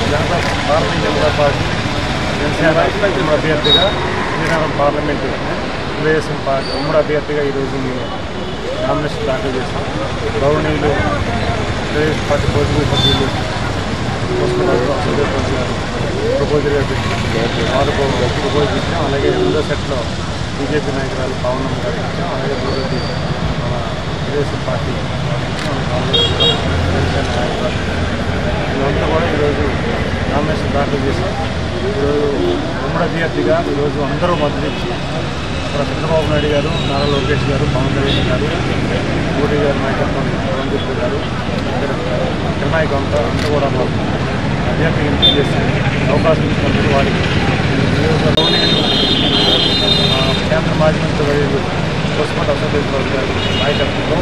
Bharatiya Janata party Janasena ఉమ్మడి అభ్యర్థిగా Srinagaram parliament Telugu Desam party ఉమ్మడి అభ్యర్థిగా ఈరోజు మేము నామినేషన్ దాఖలు చేస్తాం. గౌరవనీయులు తెలుగుదేశం పార్టీ పోటీ సభ్యులు ప్రపోజల్ ఇచ్చాం. అలాగే రెండో సెట్లో బీజేపీ నాయకురాలు పవన్ గారు ఇచ్చాం. అలాగే మూడోది మన తెలుగుదేశం పార్టీ నాయకురాలు ఇదంతా కూడా ఈరోజు నామినేషన్ దాఖలు చేశాం. ఈరోజు ఉమ్మడి అభ్యర్థిగా ఈరోజు అందరూ మద్దతు ఇచ్చి ఇక్కడ చంద్రబాబు నాయుడు గారు, నారా లోకేష్ గారు, పవన్ కళ్యాణ్ గారు, మోడీ గారి నాయకత్వం పవన్ గారు, కిరణాయి అంతా కూడా మాకు అభ్యర్థిగా ఎంపిక చేసి అవకాశం ఇచ్చినందుకు వారికి కేంద్ర మాజీ మంత్రివర్యులు కోసుకుంట అసోసియేషన్ గారి నాయకత్వంలో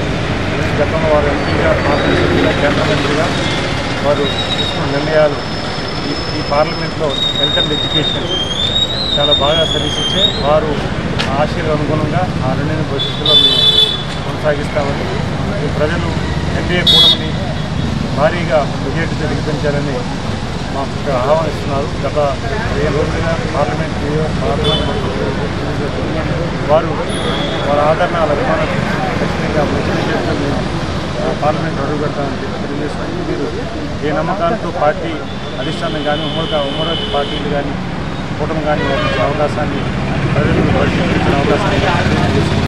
గతంలో వారు ఎంపీగా పార్లమెంటుగా కేంద్ర మంత్రిగా వారు తీసుకున్న నిర్ణయాలు ఈ పార్లమెంట్లో హెల్త్ అండ్ ఎడ్యుకేషన్ చాలా బాగా సర్వీస్ ఇచ్చే వారు ఆశయాలకు అనుగుణంగా ఆ రెండింటి భవిష్యత్తులో మేము కొనసాగిస్తామని ఈ ప్రజలు ఎన్డీఏ కూటమిని భారీగా మెజారిటీతో గెలిపించాలని మాకు ఆహ్వానిస్తున్నారు. గత 15 రోజులుగా పార్లమెంట్ వారు వారి ఆదరణ అభిమానం ఖచ్చితంగా మెజారిటీతో మేము పార్లమెంట్ అడుగు పెడతామని చెప్పి తెలియజేస్తున్నాం. మీరు ఏ నమ్మకాలతో పార్టీ అధిష్టానం కానీ ఉమ్మడి పార్టీలు కానీ కూటమి కానీ అవకాశాన్ని ప్రజలకు పరిశీలించిన అవకాశాన్ని